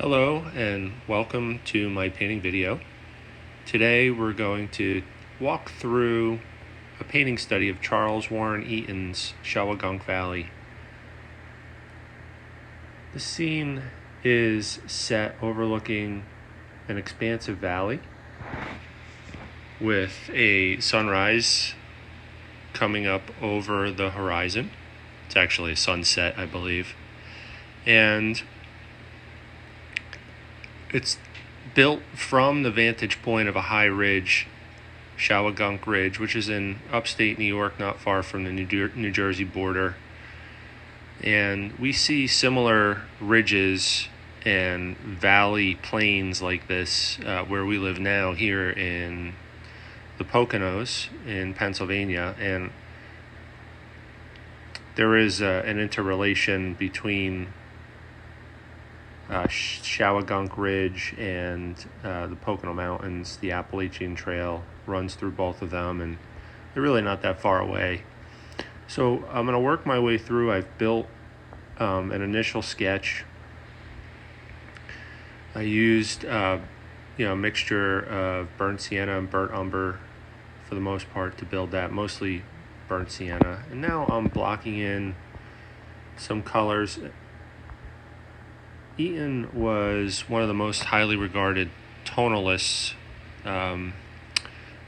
Hello and welcome to my painting video. Today we're going to walk through a painting study of Charles Warren Eaton's Shawangunk Valley. The scene is set overlooking an expansive valley with a sunrise coming up over the horizon. It's actually a sunset, I believe. And it's built from the vantage point of a high ridge, Shawangunk Ridge, which is in upstate New York, not far from the New Jersey border. And we see similar ridges and valley plains like this where we live now here in the Poconos in Pennsylvania. And there is an interrelation between Shawangunk Ridge and the Pocono Mountains. The Appalachian Trail runs through both of them, and they're really not that far away. So I'm going to work my way through. I've built an initial sketch. I used a mixture of burnt sienna and burnt umber for the most part to build that, mostly burnt sienna. And now I'm blocking in some colors. Eaton was one of the most highly regarded tonalists, one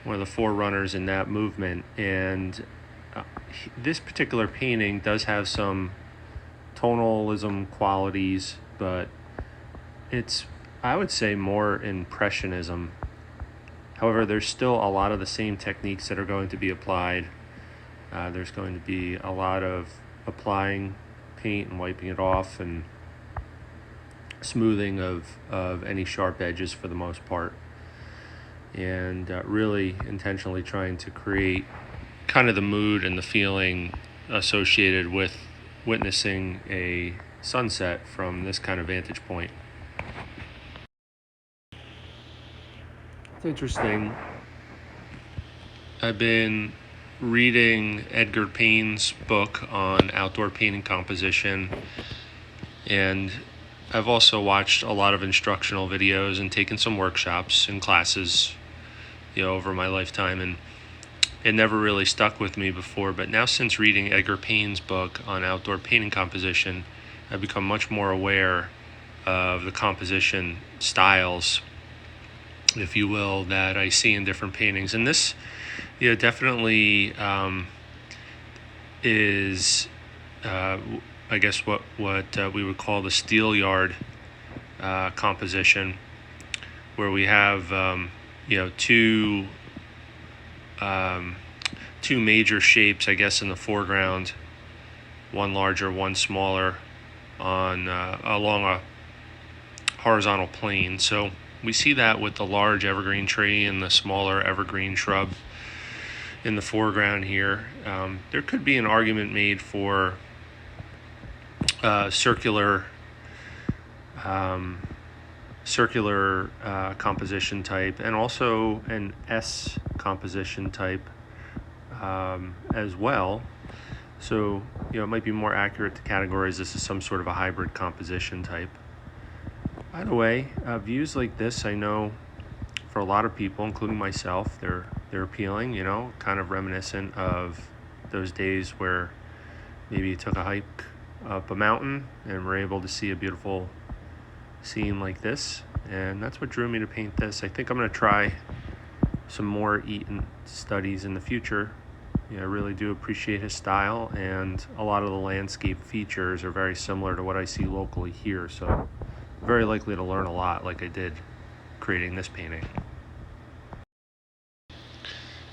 of the forerunners in that movement, and this particular painting does have some tonalism qualities, but it's, I would say, more impressionism. However, there's still a lot of the same techniques that are going to be applied. There's going to be a lot of applying paint and wiping it off and smoothing of any sharp edges for the most part, and really intentionally trying to create kind of the mood and the feeling associated with witnessing a sunset from this kind of vantage point. It's interesting. I've been reading Edgar Payne's book on outdoor painting composition, and I've also watched a lot of instructional videos and taken some workshops and classes, over my lifetime, and it never really stuck with me before. But now, since reading Edgar Payne's book on outdoor painting composition, I've become much more aware of the composition styles, if you will, that I see in different paintings. And this, definitely is I guess what we would call the steel yard composition, where we have two major shapes, I guess, in the foreground, one larger, one smaller, on along a horizontal plane. So we see that with the large evergreen tree and the smaller evergreen shrub in the foreground here. There could be an argument made for circular composition type, and also an S composition type as well. So it might be more accurate to categorize this as some sort of a hybrid composition type. Either way, views like this, I know for a lot of people, including myself, they're appealing. Kind of reminiscent of those days where maybe you took a hike up a mountain and were able to see a beautiful scene like this, and that's what drew me to paint this. I think I'm going to try some more Eaton studies in the future. I really do appreciate his style, and a lot of the landscape features are very similar to what I see locally here, so I'm very likely to learn a lot like I did creating this painting.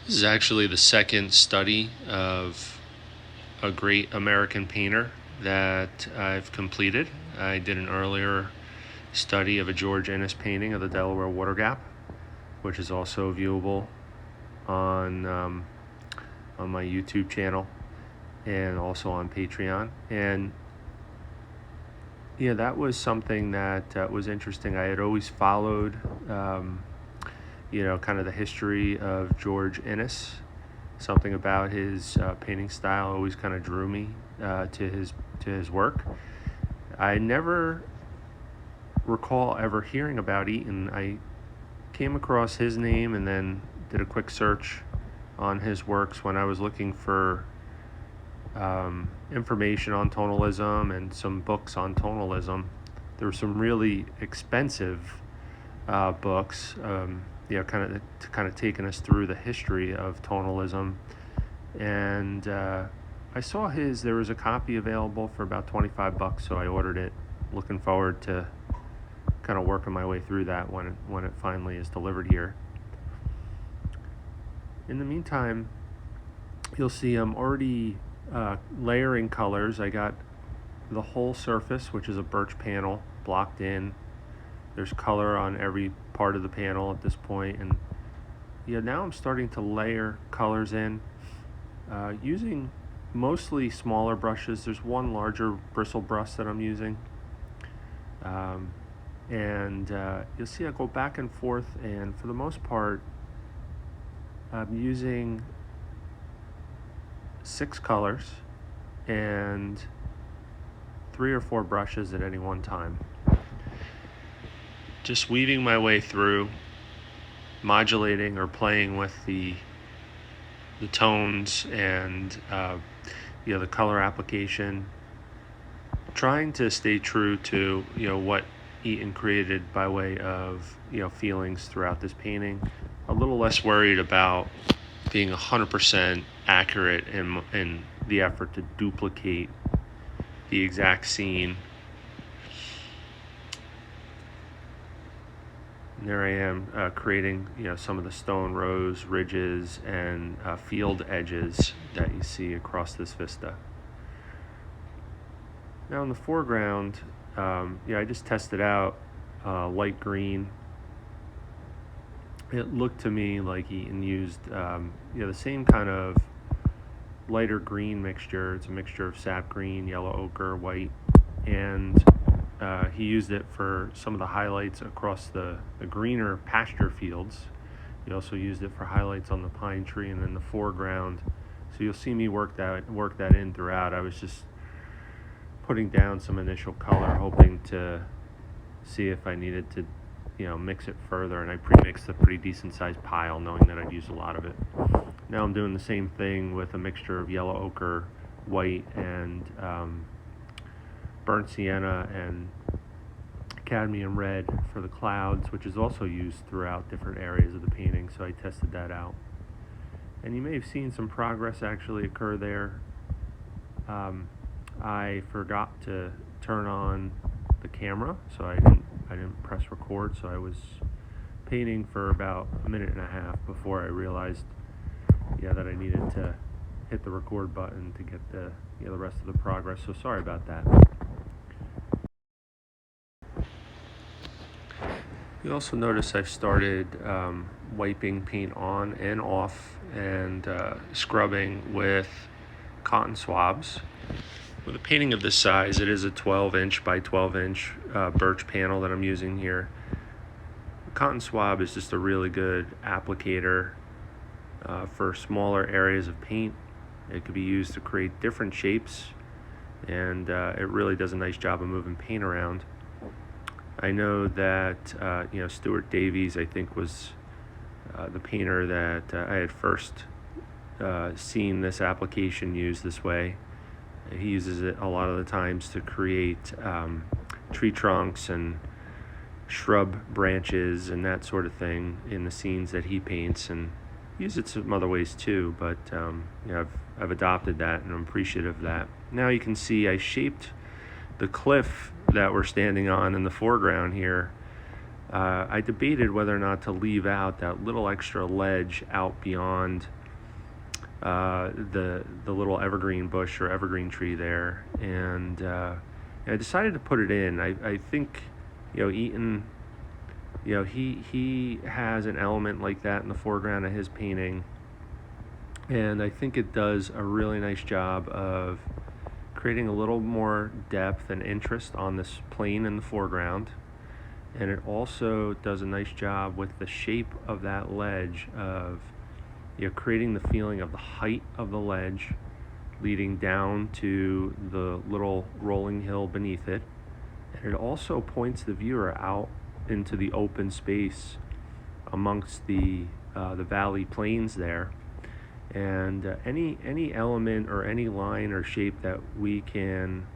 This is actually the second study of a great American painter that I've completed. I did an earlier study of a George Inness painting of the Delaware Water Gap, which is also viewable on my YouTube channel and also on Patreon. And that was something that was interesting. I had always followed kind of the history of George Inness. Something about his painting style always kind of drew me to his work. I never recall ever hearing about Eaton. I came across his name and then did a quick search on his works when I was looking for information on tonalism and some books on tonalism. There were some really expensive books, kind of taking us through the history of tonalism. And I saw there was a copy available for about $25, so I ordered it, looking forward to kind of working my way through that when it finally is delivered here. In the meantime, you'll see I'm already layering colors. I got the whole surface, which is a birch panel, blocked in. There's color on every part of the panel at this point, and now I'm starting to layer colors in using mostly smaller brushes. There's one larger bristle brush that I'm using, and you'll see I go back and forth, and for the most part I'm using 6 colors and 3 or 4 brushes at any one time. Just weaving my way through, modulating or playing with the tones and the color application, trying to stay true to what Eaton created by way of feelings throughout this painting. A little less worried about being 100% accurate in the effort to duplicate the exact scene. And there I am creating some of the stone rows, ridges, and field edges that you see across this vista. Now in the foreground, I just tested out light green. It looked to me like Eaton used the same kind of lighter green mixture. It's a mixture of sap green, yellow ochre, white, and he used it for some of the highlights across the greener pasture fields. He also used it for highlights on the pine tree and in the foreground. So you'll see me work that in throughout. I was just putting down some initial color, hoping to see if I needed to mix it further, and I pre-mixed a pretty decent sized pile, knowing that I'd use a lot of it. Now I'm doing the same thing with a mixture of yellow ochre, white, and burnt sienna and cadmium red for the clouds, which is also used throughout different areas of the painting, so I tested that out. And you may have seen some progress actually occur there. I forgot to turn on the camera, so I didn't press record, so I was painting for about a minute and a half before I realized that I needed to hit the record button to get the rest of the progress, so sorry about that. You also notice I've started wiping paint on and off and scrubbing with cotton swabs. With a painting of this size, it is a 12-inch by 12-inch birch panel that I'm using here. Cotton swab is just a really good applicator for smaller areas of paint. It could be used to create different shapes, and it really does a nice job of moving paint around. I know that Stuart Davies, I think, was the painter that I had first seen this application used this way. He uses it a lot of the times to create tree trunks and shrub branches and that sort of thing in the scenes that he paints, and use it some other ways too, but I've adopted that and I'm appreciative of that. Now you can see I shaped the cliff that we're standing on in the foreground here. I debated whether or not to leave out that little extra ledge out beyond the little evergreen bush or evergreen tree there, and I decided to put it in. I think Eaton, he has an element like that in the foreground of his painting, and I think it does a really nice job of creating a little more depth and interest on this plane in the foreground, and it also does a nice job with the shape of that ledge of creating the feeling of the height of the ledge leading down to the little rolling hill beneath it, And it also points the viewer out into the open space amongst the valley plains there. And any element or any line or shape that we can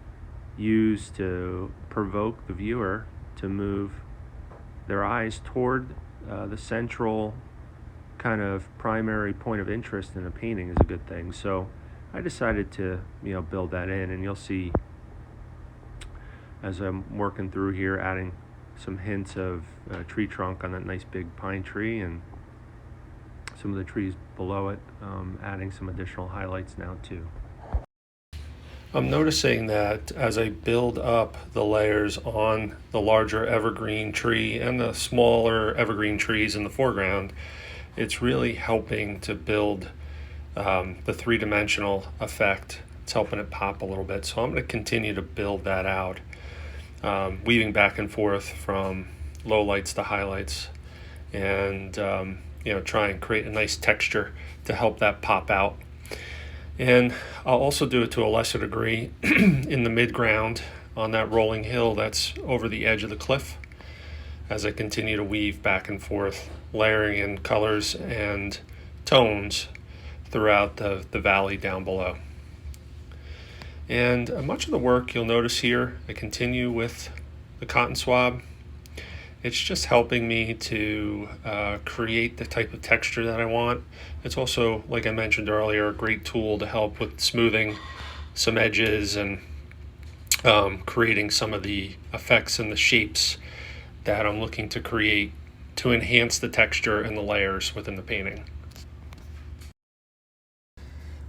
use to provoke the viewer to move their eyes toward the central kind of primary point of interest in a painting is a good thing. So I decided to build that in, and you'll see as I'm working through here, adding some hints of tree trunk on that nice big pine tree and some of the trees below it, adding some additional highlights now too. I'm noticing that as I build up the layers on the larger evergreen tree and the smaller evergreen trees in the foreground, it's really helping to build the three-dimensional effect. It's helping it pop a little bit. So I'm going to continue to build that out, weaving back and forth from low lights to highlights, and try and create a nice texture to help that pop out. And I'll also do it to a lesser degree in the midground on that rolling hill that's over the edge of the cliff, as I continue to weave back and forth, layering in colors and tones throughout the valley down below. And much of the work you'll notice here, I continue with the cotton swab. It's just helping me to create the type of texture that I want. It's also, like I mentioned earlier, a great tool to help with smoothing some edges and creating some of the effects and the shapes that I'm looking to create to enhance the texture and the layers within the painting.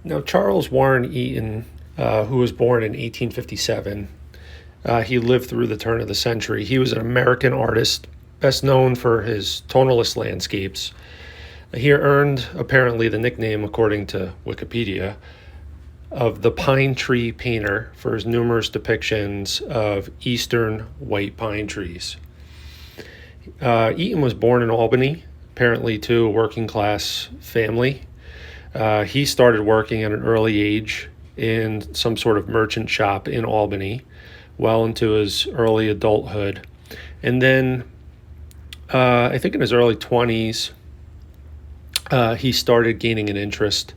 Now, Charles Warren Eaton, who was born in 1857, he lived through the turn of the century. He was an American artist, best known for his tonalist landscapes. He earned, apparently, the nickname, according to Wikipedia, of the pine tree painter for his numerous depictions of eastern white pine trees. Eaton was born in Albany, apparently to a working class family. He started working at an early age in some sort of merchant shop in Albany, well into his early adulthood. And then I think in his early 20s, he started gaining an interest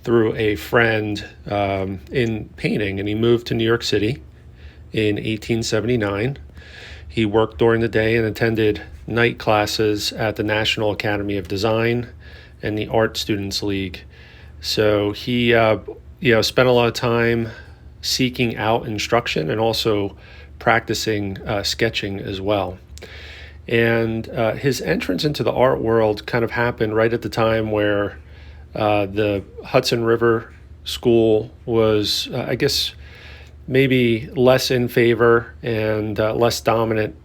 through a friend in painting, and he moved to New York City in 1879. He worked during the day and attended night classes at the National Academy of Design and the Art Students League. So he spent a lot of time seeking out instruction and also practicing sketching as well. And his entrance into the art world kind of happened right at the time where the Hudson River School was, I guess, maybe less in favor and less dominant.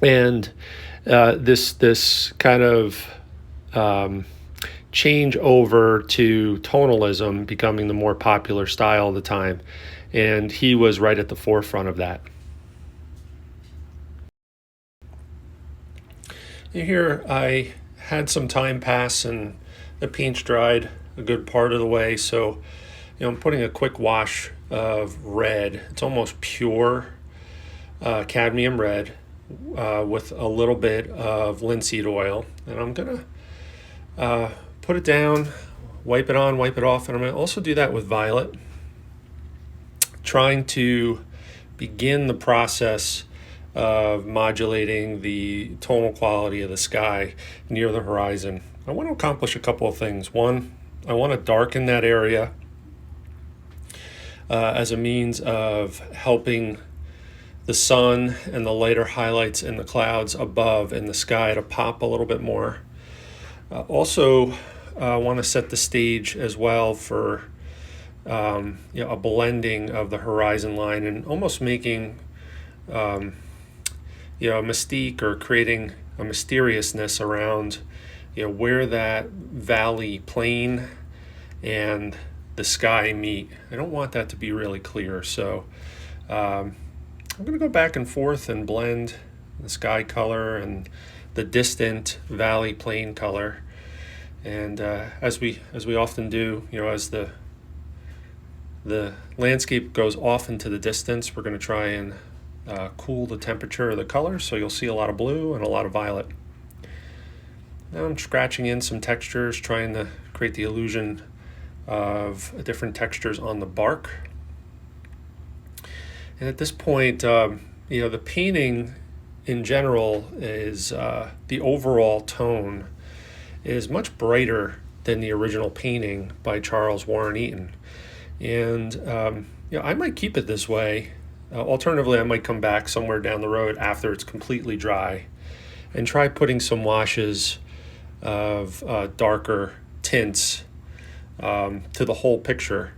And this kind of change over to tonalism becoming the more popular style of the time. And he was right at the forefront of that. Here I had some time pass and the paint's dried a good part of the way. So, I'm putting a quick wash of red. It's almost pure cadmium red with a little bit of linseed oil. And I'm going to put it down, wipe it on, wipe it off. And I'm going to also do that with violet, trying to begin the process of modulating the tonal quality of the sky near the horizon. I want to accomplish a couple of things. One, I want to darken that area as a means of helping the sun and the lighter highlights in the clouds above in the sky to pop a little bit more. Also, I want to set the stage as well for a blending of the horizon line and almost making a mystique, or creating a mysteriousness around where that valley plain and the sky meet. I don't want that to be really clear, so I'm going to go back and forth and blend the sky color and the distant valley plain color. And as we often do, as the landscape goes off into the distance, we're going to try and cool the temperature of the color, so you'll see a lot of blue and a lot of violet. Now I'm scratching in some textures, trying to create the illusion of different textures on the bark. And at this point, the painting in general is the overall tone is much brighter than the original painting by Charles Warren Eaton. And I might keep it this way. Alternatively, I might come back somewhere down the road after it's completely dry and try putting some washes of darker tints to the whole picture,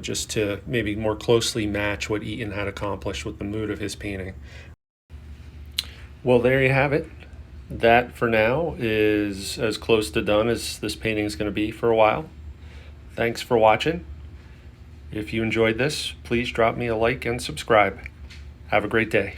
just to maybe more closely match what Eaton had accomplished with the mood of his painting. Well, there you have it. That for now is as close to done as this painting is going to be for a while. Thanks for watching. If you enjoyed this, please drop me a like and subscribe. Have a great day.